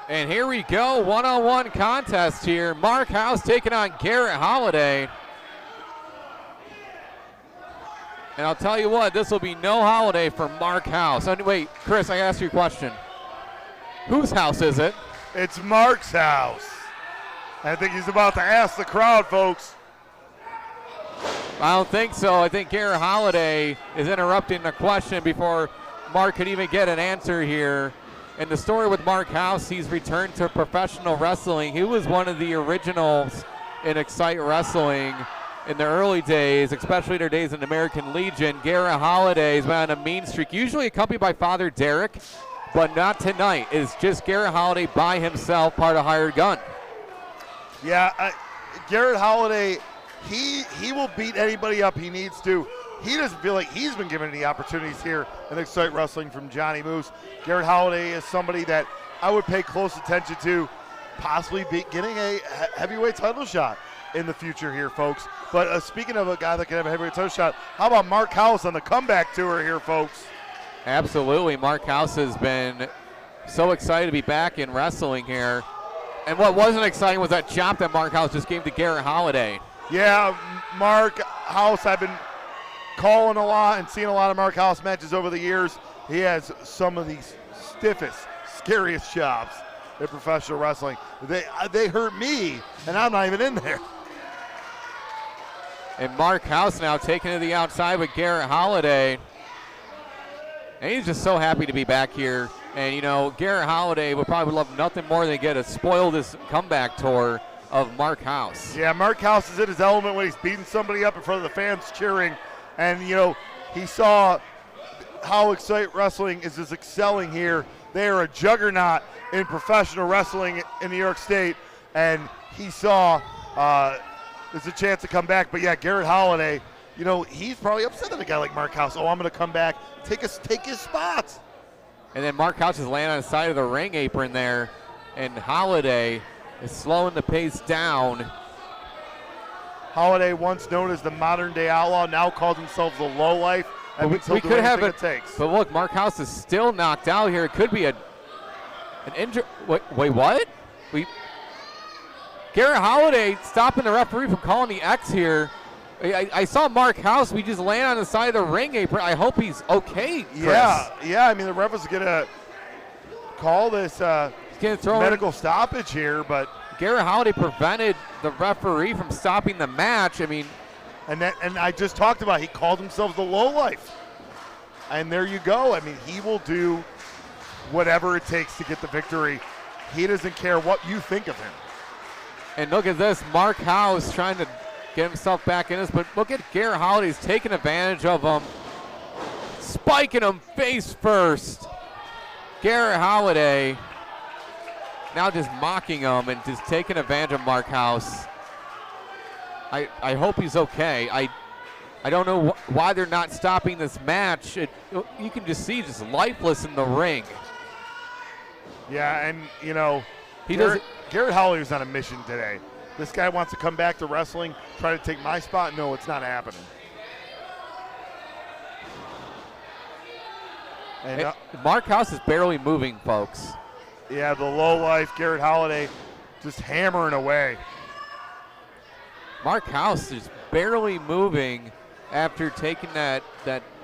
And here we go, one-on-one contest here. Marc Hauss taking on Garrett Holliday. And I'll tell you what, this will be no Holliday for Marc Hauss. Oh, wait, Chris, I asked you a question. Whose house is it? It's Marc's house. I think he's about to ask the crowd, folks. I don't think so. I think Garrett Holliday is interrupting the question before Marc could even get an answer here. And the story with Marc Hauss, he's returned to professional wrestling. He was one of the originals in Xcite Wrestling in the early days, especially their days in American Legion. Garrett Holliday has been on a mean streak, usually accompanied by Father Derek, but not tonight. It's just Garrett Holliday by himself, part of Hired Gun. Yeah, Garrett Holliday, he will beat anybody up he needs to. He doesn't feel like he's been given any opportunities here in Xcite Wrestling from Johnny Moose. Garrett Holliday is somebody that I would pay close attention to, possibly getting a heavyweight title shot in the future here, folks. But speaking of a guy that can have a heavyweight title shot, how about Marc Hauss on the comeback tour here, folks? Absolutely. Marc Hauss has been so excited to be back in wrestling here. And what wasn't exciting was that chop that Marc Hauss just gave to Garrett Holliday. Yeah, Marc Hauss, I've been calling a lot and seeing a lot of Marc Hauss matches over the years. He has some of these stiffest, scariest chops in professional wrestling. They hurt me, and I'm not even in there. And Marc Hauss now taking to the outside with Garrett Holliday. And he's just so happy to be back here. And, you know, Garrett Holliday would probably love nothing more than get to spoil this comeback tour of Marc Hauss. Yeah, Marc Hauss is in his element when he's beating somebody up in front of the fans cheering. And, you know, he saw how Xcite Wrestling is just excelling here. They are a juggernaut in professional wrestling in New York State. And he saw there's a chance to come back. But, yeah, Garrett Holliday, you know, he's probably upset at a guy like Marc Hauss. Oh, I'm going to come back, take his spot. And then Marc Hauss is laying on the side of the ring apron there. And Holliday is slowing the pace down. Holliday, once known as the modern-day outlaw, now calls himself the lowlife. We could have it takes. But look, Marc Hauss is still knocked out here. It could be an injury. Wait, what? Garrett Holliday stopping the referee from calling the X here. I saw Marc Hauss. We just land on the side of the ring apron. I hope he's okay, Chris. Yeah. I mean, the ref is going to call this medical stoppage here, but Garrett Holliday prevented the referee from stopping the match. I mean, and I just talked about, he called himself the lowlife. And there you go. I mean, he will do whatever it takes to get the victory. He doesn't care what you think of him. And look at this, Marc Hauss trying to get himself back in this, but look at Garrett Holliday's taking advantage of him, spiking him face first. Garrett Holliday now just mocking him and just taking advantage of Marc Hauss. I hope he's okay. I don't know why they're not stopping this match. You can just see just lifeless in the ring. Yeah, and you know, Garrett Holliday on a mission today. This guy wants to come back to wrestling, try to take my spot. No, it's not happening. And Marc Hauss is barely moving, folks. Yeah, the low life, Garrett Holliday just hammering away. Marc Hauss is barely moving after taking that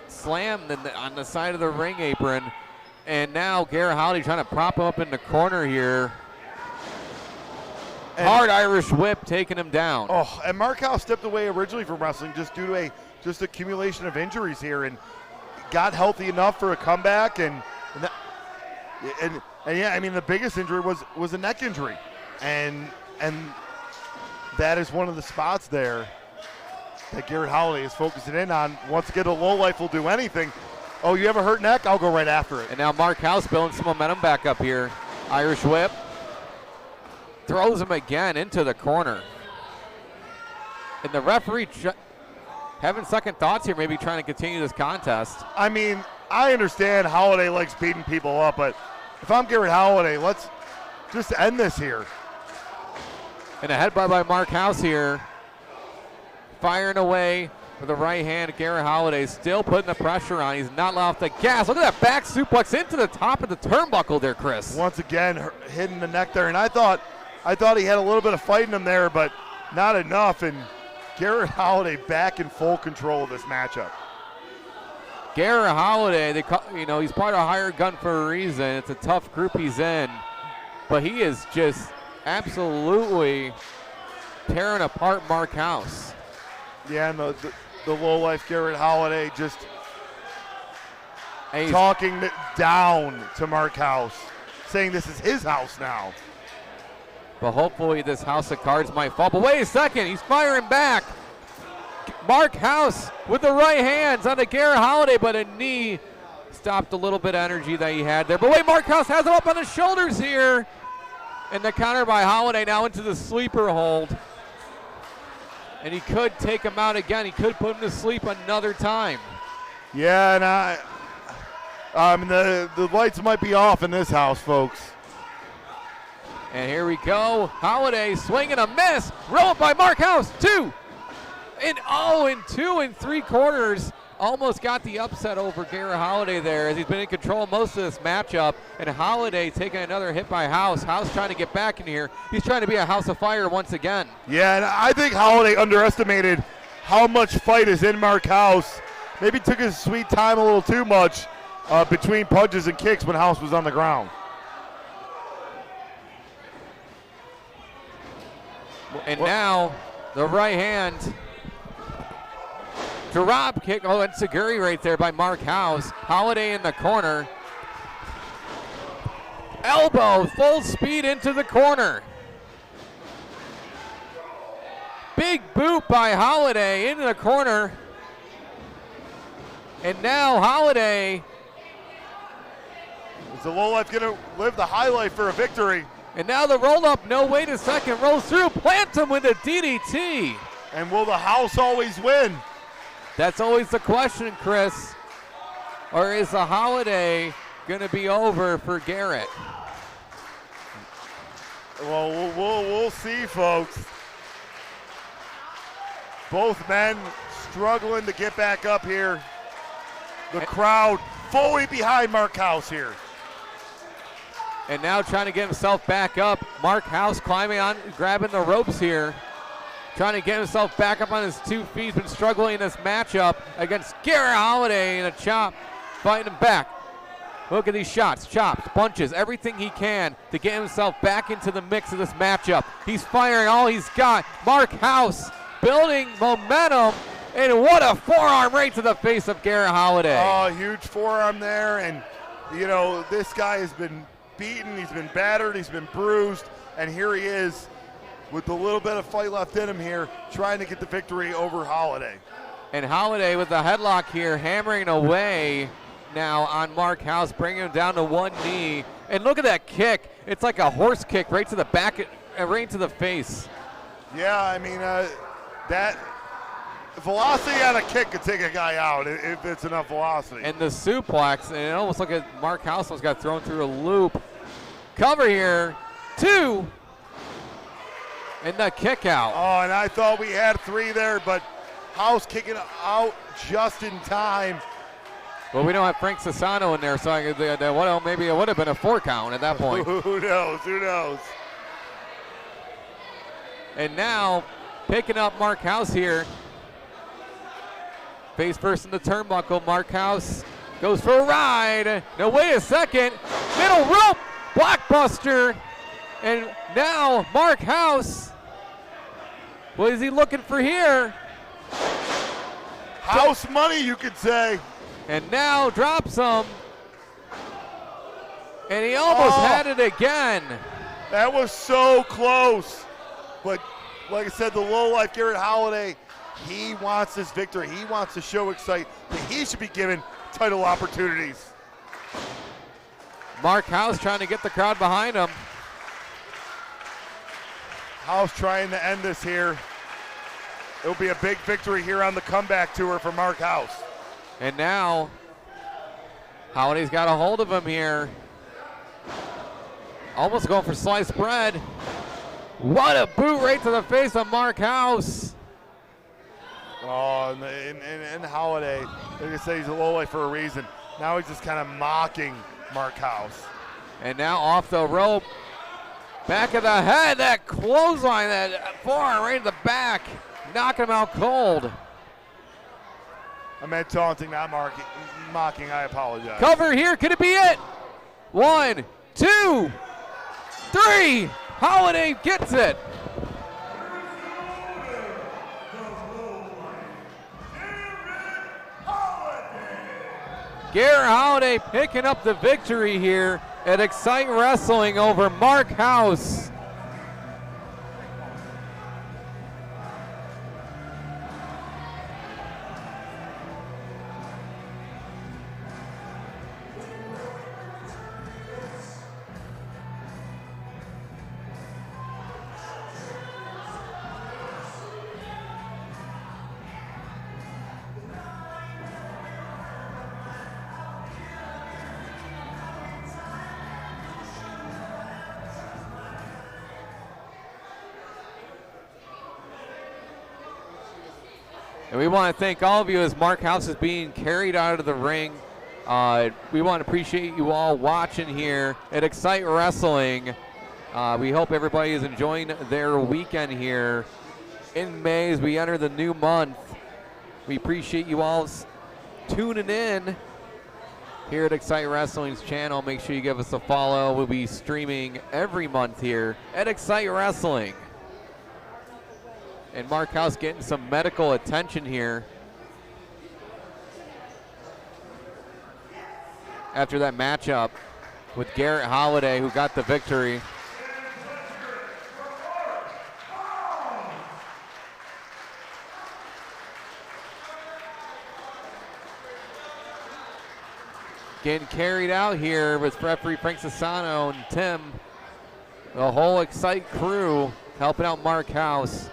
slam on the side of the ring apron. And now Garrett Holliday trying to prop him up in the corner here. And hard Irish whip taking him down. Oh, and Marc Hauss stepped away originally from wrestling just due to just accumulation of injuries here, and got healthy enough for a comeback. And yeah, I mean, the biggest injury was a neck injury, and that is one of the spots there that Garrett Holliday is focusing in on. Once again, a lowlife will do anything. Oh, you have a hurt neck? I'll go right after it. And now Marc Hauss building some momentum back up here. Irish whip. Throws him again into the corner. And the referee having second thoughts here, maybe trying to continue this contest. I mean, I understand Holliday likes beating people up, but if I'm Garrett Holliday, let's just end this here. And a headbutt by Marc Hauss here. Firing away. with the right hand. Garrett Holliday still putting the pressure on. He's not let off the gas. Look at that back suplex into the top of the turnbuckle there, Chris. Once again, hitting the neck there. And I thought he had a little bit of fight in him there, but not enough. And Garrett Holliday back in full control of this matchup. Garrett Holliday, he's part of Hired Gun for a reason. It's a tough group he's in, but he is just absolutely tearing apart Marc Hauss. Yeah, and the low-life Garrett Holliday just talking down to Marc Hauss, saying this is his house now. But hopefully this house of cards might fall. But wait a second, he's firing back. Marc Hauss with the right hands on the Garrett Holliday, but a knee stopped a little bit of energy that he had there. But wait, Marc Hauss has him up on his shoulders here. And the counter by Holliday now into the sleeper hold. And he could take him out again. He could put him to sleep another time. Yeah, and the lights might be off in this house, folks. And here we go. Holliday swinging a miss. Rolled by Marc Hauss. 2 and 2 3/4. Almost got the upset over Garrett Holliday there, as he's been in control most of this matchup. And Holliday taking another hit by Hauss. Hauss trying to get back in here. He's trying to be a house of fire once again. Yeah, and I think Holliday underestimated how much fight is in Marc Hauss. Maybe took his sweet time a little too much between punches and kicks when Hauss was on the ground. And now the right hand drop kick. Oh, and Seguri right there by Marc Hauss. Holliday in the corner. Elbow, full speed into the corner. Big boot by Holliday into the corner. And now Holliday. Is the lowlife going to live the high life for a victory? And now the roll up, no wait a second, rolls through, plants him with a DDT. And will the house always win? That's always the question, Chris. Or is the Holliday going to be over for Garrett? Well, we'll see, folks. Both men struggling to get back up here. The crowd fully behind Marc Hauss here. And now trying to get himself back up. Marc Hauss climbing on, grabbing the ropes here. Trying to get himself back up on his 2 feet. He's been struggling in this matchup against Garrett Holliday in a chop. Fighting him back. Look at these shots, chops, punches, everything he can to get himself back into the mix of this matchup. He's firing all he's got. Marc Hauss building momentum. And what a forearm right to the face of Garrett Holliday. Oh, huge forearm there. And, this guy has been beaten. He's been battered. He's been bruised. And here he is with a little bit of fight left in him here, trying to get the victory over Holliday. And Holliday with the headlock here, hammering away now on Marc Hauss, bringing him down to one knee. And look at that kick. It's like a horse kick right to the back, right to the face. Yeah, I mean, that velocity on a kick could take a guy out if it's enough velocity. And the suplex, and it almost looked like Marc Hauss almost got thrown through a loop. Cover here, 2. And the kick out. Oh, and I thought we had 3 there, but Hauss kicking out just in time. Well, we don't have Frank Sassano in there, so maybe it would have been a 4 count at that point. Who knows? Who knows? And now picking up Marc Hauss here. Face first in the turnbuckle. Marc Hauss goes for a ride. Now wait a second. Middle rope blockbuster. And now Marc Hauss. What is he looking for here? House money, you could say. And now drops him. And he almost had it again. That was so close. But like I said, the low-life Garrett Holliday, he wants this victory. He wants to show Xcite that he should be given title opportunities. Marc Hauss trying to get the crowd behind him. Hauss trying to end this here. It'll be a big victory here on the comeback tour for Marc Hauss. And now, Holliday's got a hold of him here. Almost going for sliced bread. What a boot right to the face of Marc Hauss. Oh, and Holliday, like I said, he's a lowlight for a reason. Now he's just kind of mocking Marc Hauss. And now off the rope, back of the head, that clothesline, that forearm right in the back, knocking him out cold. I meant taunting, not mocking. I apologize. Cover here, could it be it? 1, 2, 3. Holliday gets it. Garrett Holliday picking up the victory here at Xcite Wrestling over Marc Hauss. And we want to thank all of you as Marc Hauss is being carried out of the ring. We want to appreciate you all watching here at Xcite Wrestling. We hope everybody is enjoying their weekend here in May as we enter the new month. We appreciate you all tuning in here at Xcite Wrestling's channel. Make sure you give us a follow. We'll be streaming every month here at Xcite Wrestling. And Marc Hauss getting some medical attention here after that matchup with Garrett Holliday, who got the victory. Getting carried out here with referee Frank Sassano and Tim. The whole Xcite crew helping out Marc Hauss.